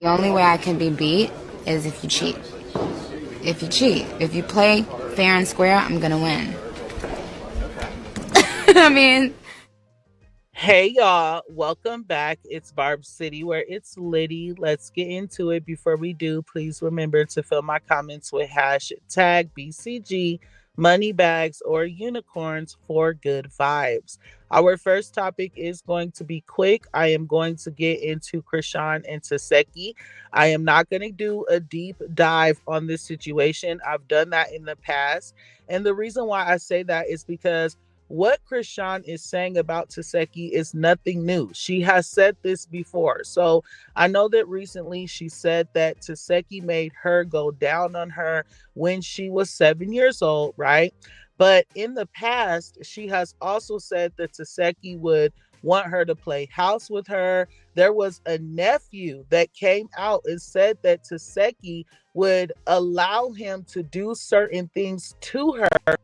The only way I can be beat is if you cheat. If you cheat. If you play fair and square, I'm gonna win. I mean, Hey y'all, welcome back. It's Barb City where it's Liddy. Let's get into it. Before we do, please remember to fill my comments with hashtag BCG, money bags, or unicorns for good vibes. Our first topic is going to be quick. I am going to get into Chrisean and Teesehki. I am not going to do a deep dive on this situation. I've done that in the past. And the reason why I say that is because what Chrisean is saying about Teesehki is nothing new. She has said this before. So I know that recently she said that Teesehki made her go down on her when she was 7 years old, right? But in the past, she has also said that Teesehki would want her to play house with her. There was a nephew that came out and said that Teesehki would allow him to do certain things to her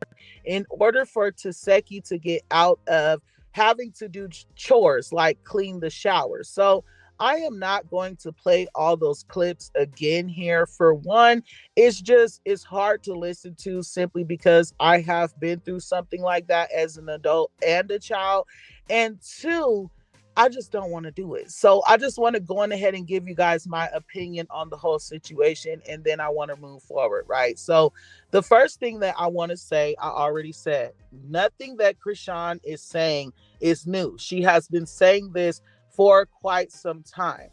in order for Teesehki to get out of having to do chores like clean the shower. So I am not going to play all those clips again here. For one, it's hard to listen to simply because I have been through something like that as an adult and a child. And two, I just don't want to do it. So I just want to go on ahead and give you guys my opinion on the whole situation, and then I want to move forward, right? So the first thing that I want to say, I already said, nothing that Chrisean is saying is new. She has been saying this for quite some time.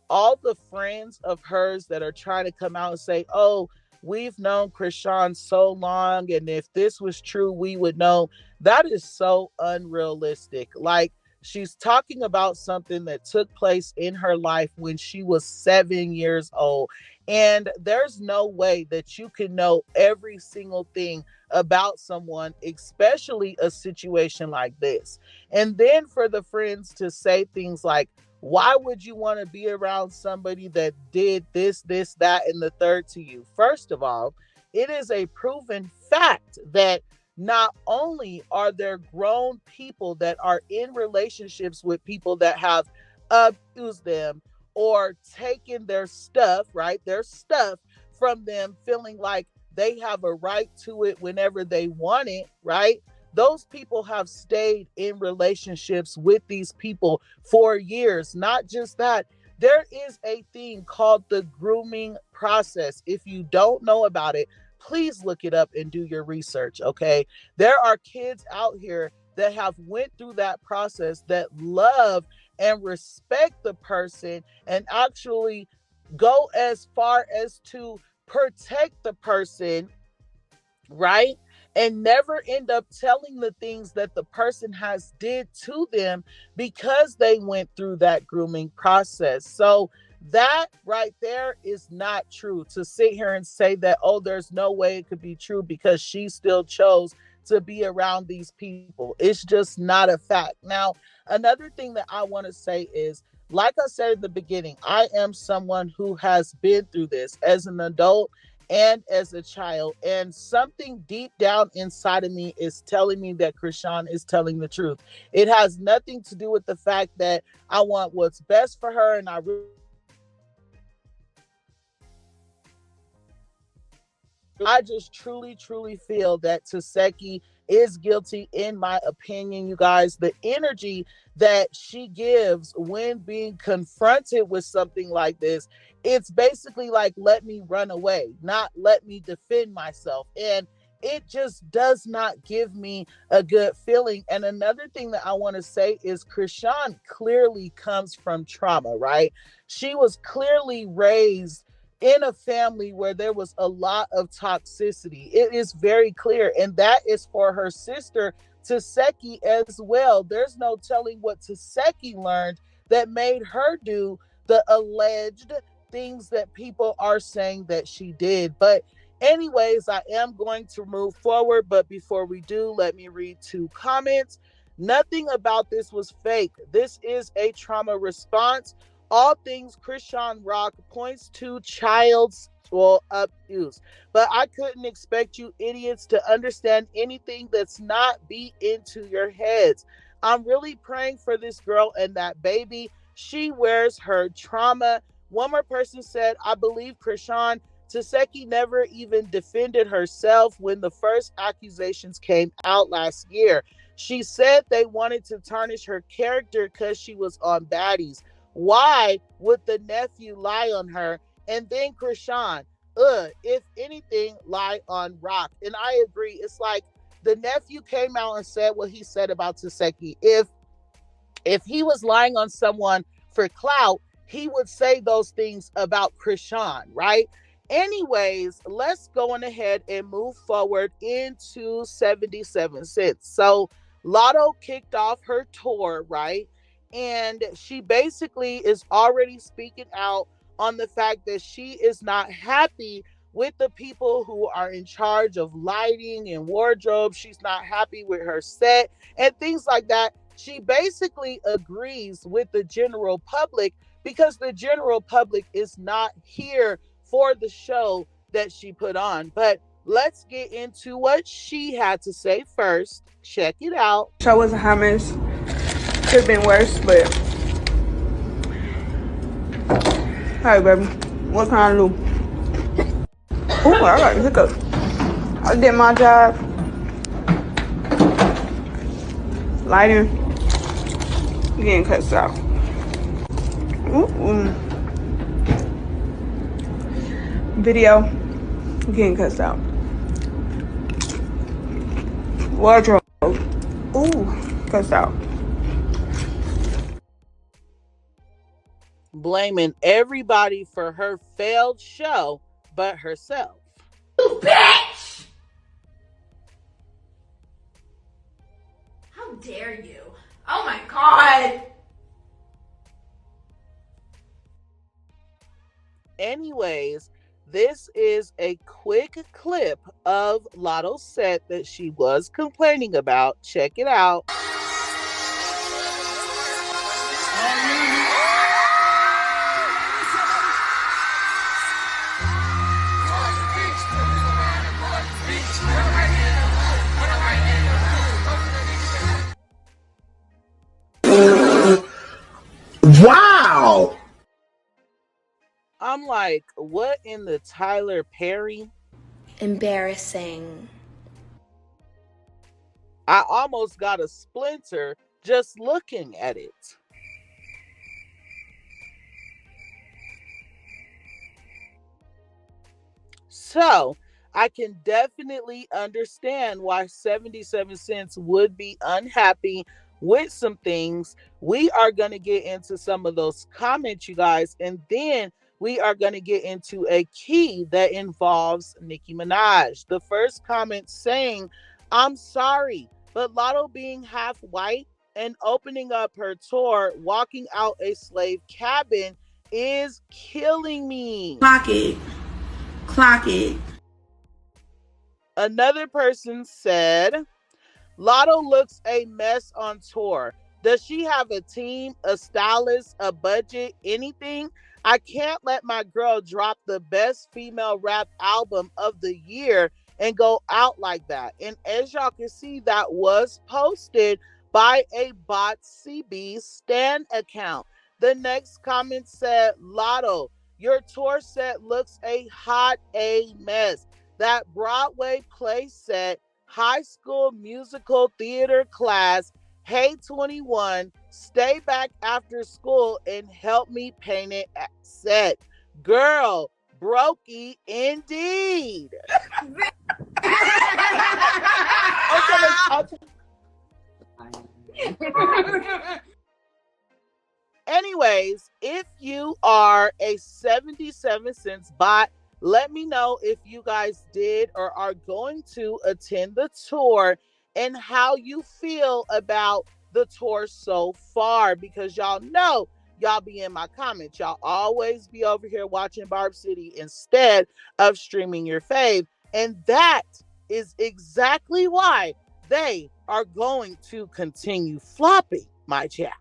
All the friends of hers that are trying to come out and say, oh, we've known Chrisean so long, and if this was true, we would know. That is so unrealistic. Like, she's talking about something that took place in her life when she was 7 years old. And there's no way that you can know every single thing about someone, especially a situation like this. And then for the friends to say things like, why would you want to be around somebody that did this, that, and the third to you? First of all, it is a proven fact that not only are there grown people that are in relationships with people that have abused them or taken their stuff, right? Their stuff from them, feeling like they have a right to it whenever they want it, right? Those people have stayed in relationships with these people for years. Not just that, there is a thing called the grooming process. If you don't know about it, please look it up and do your research, okay? There are kids out here that have went through that process, that love and respect the person and actually go as far as to protect the person, right? And never end up telling the things that the person has did to them because they went through that grooming process. So that right there is not true. To sit here and say that, oh, there's no way it could be true because she still chose to be around these people, it's just not a fact. Now, another thing that I want to say is, like I said in the beginning, I am someone who has been through this as an adult and as a child. And something deep down inside of me is telling me that Chrisean is telling the truth. It has nothing to do with the fact that I want what's best for her and I just truly feel that Teesehki is guilty, in my opinion, you guys. The energy that she gives when being confronted with something like this, it's basically like, let me run away, not let me defend myself. And it just does not give me a good feeling. And another thing that I want to say is Chrisean clearly comes from trauma, right? She was clearly raised in a family where there was a lot of toxicity. It is very clear. And that is for her sister, Teesehki, as well. There's no telling what Teesehki learned that made her do the alleged things that people are saying that she did. But anyways, I am going to move forward. But before we do, let me read two comments. Nothing about this was fake. This is a trauma response. All things Chrisean Rock points to child's abuse. But I couldn't expect you idiots to understand anything that's not beat into your heads. I'm really praying for this girl and that baby. She wears her trauma One more person said, I believe Chrisean Teesehki never even defended herself when the first accusations came out last year. She said they wanted to tarnish her character because she was on baddies. Why would the nephew lie on her? And then Chrisean, if anything, lie on Rock. And I agree. It's like the nephew came out and said what he said about Teesehki. If he was lying on someone for clout, he would say those things about Chrisean, right? Anyways, let's go on ahead and move forward into 77 cents. So Lotto kicked off her tour, right? And she basically is already speaking out on the fact that she is not happy with the people who are in charge of lighting and wardrobe. She's not happy with her set and things like that. She basically agrees with the general public because the general public is not here for the show that she put on. But let's get into what she had to say first. Check it out. Show was a hot mess. Could have been worse, but hey, baby, what can I do? Ooh, I got a hiccup. I did my job. Lighting, getting cussed out. Ooh. Video, getting cussed out. Wardrobe, ooh, cussed out. Blaming everybody for her failed show but herself. You bitch! How dare you? Oh my god! Anyways, this is a quick clip of Lotto's set that she was complaining about. Check it out. Wow! I'm like, what in the Tyler Perry? Embarrassing. I almost got a splinter just looking at it. So I can definitely understand why 77 Cents would be unhappy with some things. We are going to get into some of those comments, you guys, and then we are going to get into a key that involves Nicki Minaj. The first comment saying, I'm sorry, but Lotto being half white and opening up her tour, walking out a slave cabin is killing me. Clock it. Clock it. Another person said, Lotto looks a mess on tour. Does she have a team, a stylist, a budget, anything? I can't let my girl drop the best female rap album of the year and go out like that. And as y'all can see, that was posted by a bot CB Stan account. The next comment said, Lotto, your tour set looks a hot A mess. That Broadway play set, High School Musical theater class, Hey 21, stay back after school and help me paint it at set. Girl, brokey indeed. Anyways, if you are a 77 Cents bot, let me know if you guys did or are going to attend the tour and how you feel about the tour so far, because y'all know y'all be in my comments. Y'all always be over here watching Barb City instead of streaming your fave. And that is exactly why they are going to continue flopping, my chat.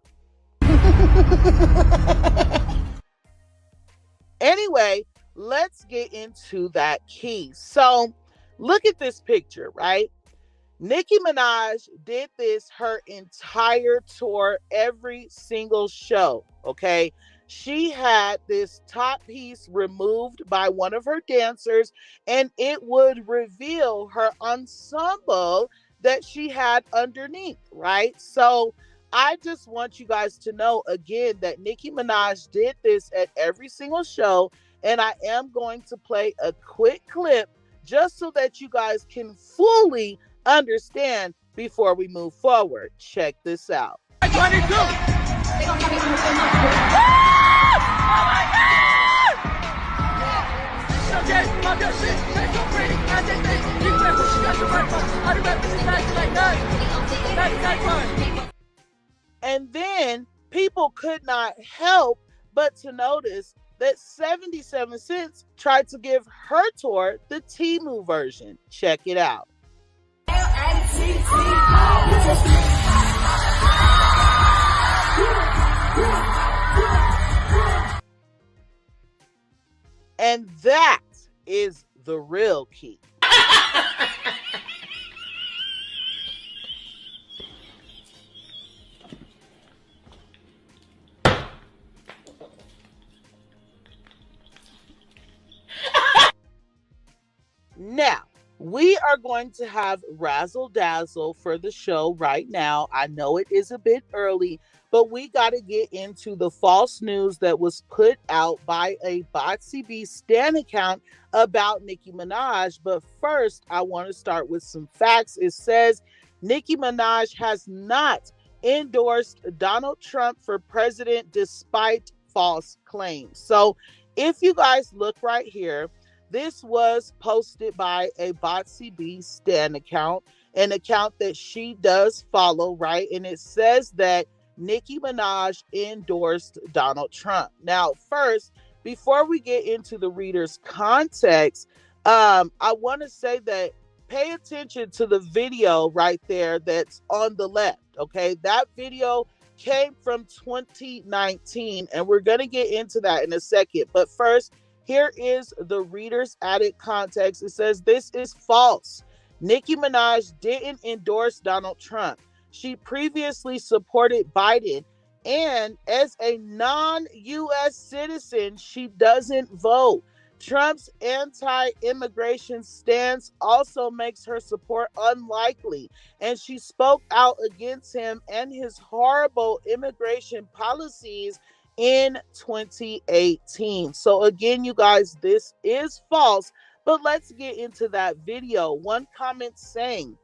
Anyway, let's get into that key. So look at this picture, right? Nicki Minaj did this her entire tour, every single show, okay? she had this top piece removed by one of her dancers, and it would reveal her ensemble that she had underneath, right? So I just want you guys to know again that Nicki Minaj did this at every single show, and I am going to play a quick clip just so that you guys can fully understand before we move forward. Check this out. 22. And then people could not help but to notice that 77 Cents tried to give her tour the Temu version. Check it out. And that is the real key. Now, we are going to have Razzle Dazzle for the show right now. I know it is a bit early, but we got to get into the false news that was put out by a Botsy B Stan account about Nicki Minaj. But first, I want to start with some facts. It says Nicki Minaj has not endorsed Donald Trump for president despite false claims. So if you guys look right here, this was posted by a Botsy B Stan account, an account that she does follow, right? And it says that Nicki Minaj endorsed Donald Trump. Now, first, before we get into the reader's context, I want to say that pay attention to the video right there that's on the left, okay? That video came from 2019, and we're going to get into that in a second. But first, here is the reader's added context. It says, this is false. Nicki Minaj didn't endorse Donald Trump. She previously supported Biden, and as a non-U.S. citizen, she doesn't vote. Trump's anti-immigration stance also makes her support unlikely, and she spoke out against him and his horrible immigration policies in 2018. So again, you guys, this is false, but let's get into that video. One comment saying,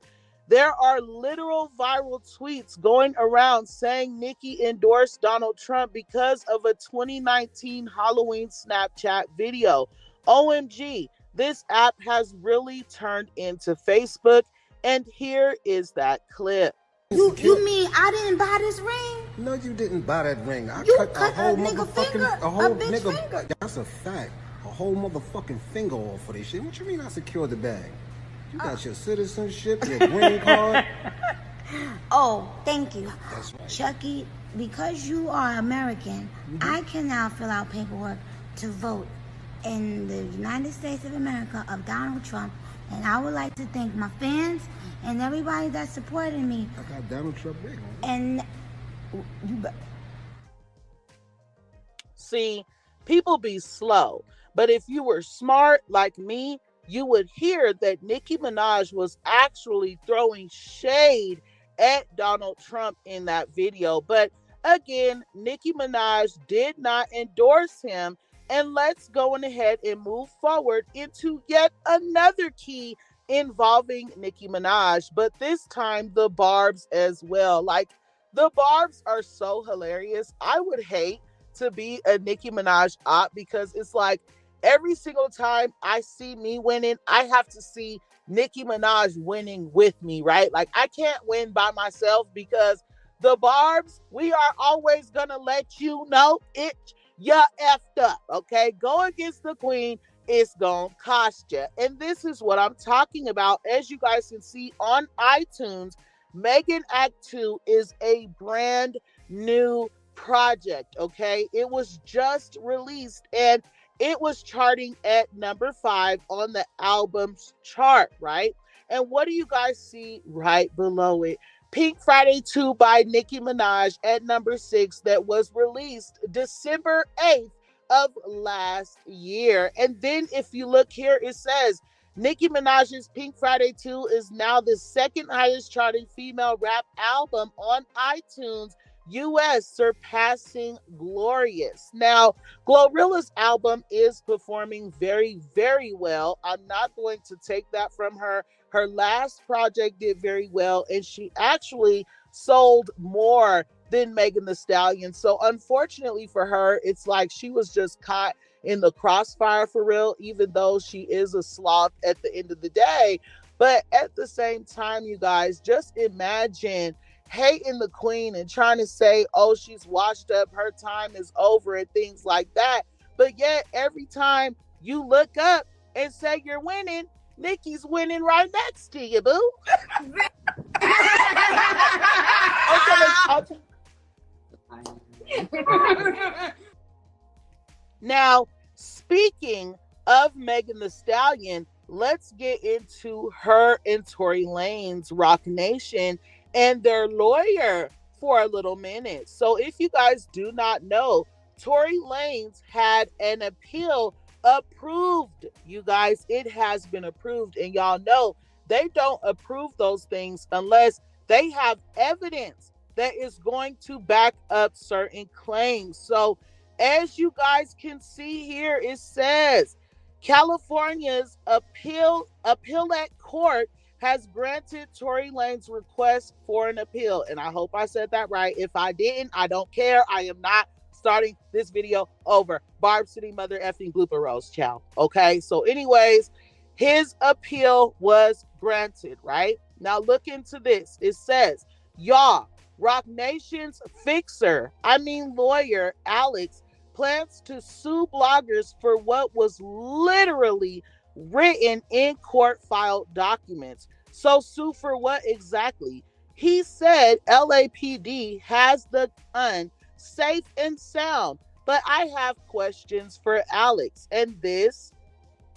there are literal viral tweets going around saying Nicki endorsed Donald Trump because of a 2019 Halloween Snapchat video. OMG, this app has really turned into Facebook, and here is that clip. You mean I didn't buy this ring? No, you didn't buy that ring. I You cut cut a whole a nigga motherfucking, finger, a whole a bitch nigga. finger. That's a fact. A whole motherfucking finger off for this shit. What you mean I secured the bag? You got your citizenship, your green card. Oh, thank you. That's right. Chucky, because you are American, I can now fill out paperwork to vote in the United States of America of Donald Trump. And I would like to thank my fans and everybody that supported me. I got Donald Trump ring on. And you See, people be slow, but if you were smart like me, you would hear that Nicki Minaj was actually throwing shade at Donald Trump in that video. But again, Nicki Minaj did not endorse him. And let's go on ahead and move forward into yet another key involving Nicki Minaj, but this time the Barbs as well. Like, the Barbs are so hilarious. I would hate to be a Nicki Minaj op because it's like every single time I see me winning, I have to see Nicki Minaj winning with me, right? Like, I can't win by myself because the Barbs, we are always gonna let you know it. You're effed up, okay? Go against the queen, it's gonna cost you. And this is what I'm talking about. As you guys can see on iTunes, Megan Act 2 is a brand new project, okay? It was just released and it was charting at number 5 on the albums chart, right? And what do you guys see right below it? Pink Friday 2 by Nicki Minaj at number 6 that was released December 8th of last year. And then if you look here, it says Nicki Minaj's Pink Friday 2 is now the second highest charting female rap album on iTunes US, surpassing Glorious. Now, Glorilla's album is performing very, very well. I'm not going to take that from her. Her last project did very well, and she actually sold more than Megan Thee Stallion. So unfortunately for her, it's like she was just caught in the crossfire for real, even though she is a sloth at the end of the day. But at the same time, you guys, just imagine hating the queen and trying to say, oh, she's washed up, her time is over, and things like that. But yet, every time you look up and say you're winning, Nicki's winning right next to you, boo. Now, speaking of Megan Thee Stallion, let's get into her and Tory Lanez, Rock Nation, and their lawyer for a little minute. So if you guys do not know, Tory Lanez had an appeal approved. You guys, it has been approved, and y'all know they don't approve those things unless they have evidence that is going to back up certain claims. So as you guys can see here, it says California's appellate court has granted Tory Lanez's request for an appeal. And I hope I said that right. If I didn't, I don't care. I am not starting this video over. Barb City mother effing blooper rolls, child. Okay, so anyways, his appeal was granted, right? Now look into this. It says, y'all, Rock Nation's lawyer, Alex, plans to sue bloggers for what was literally written in court-filed documents. So sue for what exactly? He said LAPD has the gun safe and sound, but I have questions for Alex. And this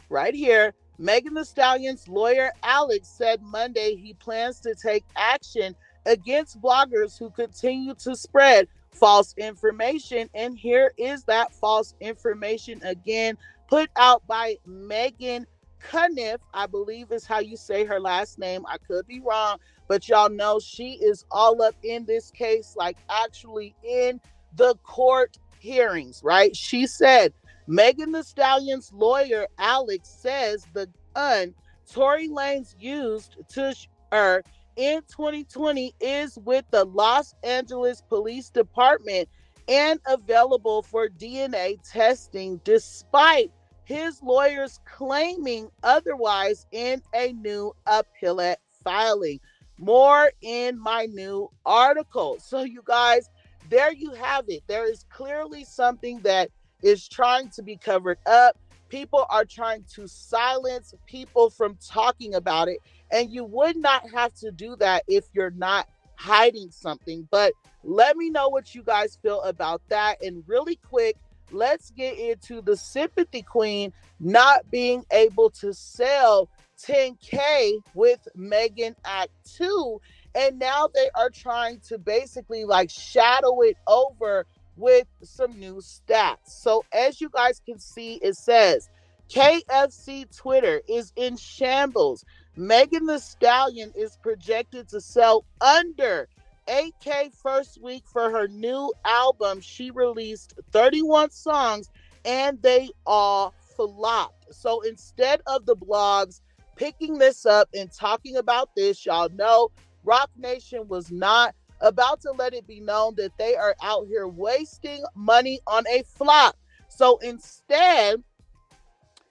right here, Megan Thee Stallion's lawyer Alex said Monday he plans to take action against bloggers who continue to spread false information. And here is that false information again, put out by Megan Cuniff, I believe is how you say her last name. I could be wrong, but y'all know she is all up in this case, like actually in the court hearings, right? She said, Megan Thee Stallion's lawyer, Alex, says the gun Tory Lanez used to her in 2020 is with the Los Angeles Police Department and available for DNA testing, despite his lawyers claiming otherwise in a new appellate filing. More in my new article. So you guys, there you have it. There is clearly something that is trying to be covered up. People are trying to silence people from talking about it. And you would not have to do that if you're not hiding something. But let me know what you guys feel about that. And really quick, let's get into the sympathy queen not being able to sell 10K with Megan Act 2. And now they are trying to basically like shadow it over with some new stats. So as you guys can see, it says KFC Twitter is in shambles. Megan Thee Stallion is projected to sell under 8K first week for her new album. She released 31 songs and they all flopped. So instead of the blogs picking this up and talking about this, y'all know Rock Nation was not about to let it be known that they are out here wasting money on a flop. So instead,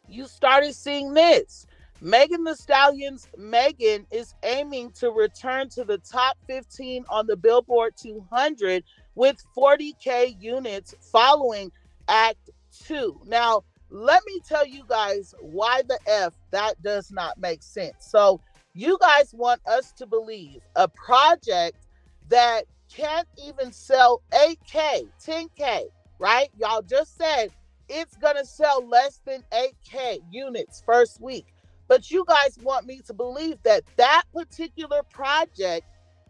you started seeing this. Megan Thee Stallion's Megan is aiming to return to the top 15 on the Billboard 200 with 40K units following Act 2. Now, let me tell you guys why the F that does not make sense. So you guys want us to believe a project that can't even sell 8K, 10K, right? Y'all just said it's going to sell less than 8K units first week. But you guys want me to believe that that particular project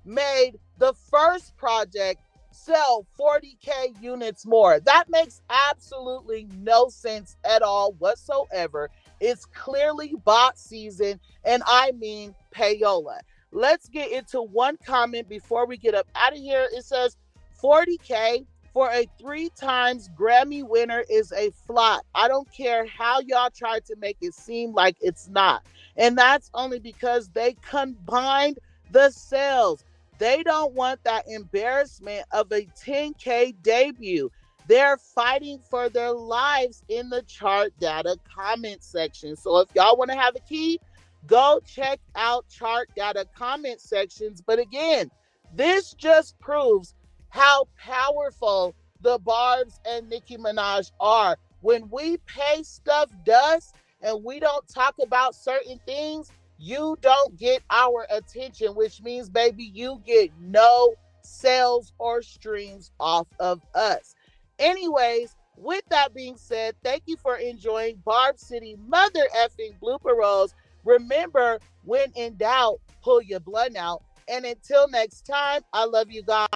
made the first project sell 40K units more. That makes absolutely no sense at all whatsoever. It's clearly bot season, and I mean payola. Let's get into one comment before we get up out of here. It says 40K for a 3 times Grammy winner is a flop. I don't care how y'all try to make it seem like it's not. And that's only because they combined the sales. They don't want that embarrassment of a 10K debut. They're fighting for their lives in the chart data comment section. So if y'all want to have a key, go check out chart data comment sections. But again, this just proves how powerful the Barbs and Nicki Minaj are. When we pay stuff dust and we don't talk about certain things, you don't get our attention, which means, baby, you get no sales or streams off of us. Anyways, with that being said, thank you for enjoying Barb City mother effing blooper rolls. Remember, when in doubt, pull your blunt out. And until next time, I love you guys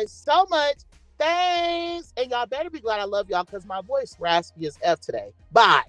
so much. Thanks. And y'all better be glad I love y'all because my voice raspy as F today. Bye.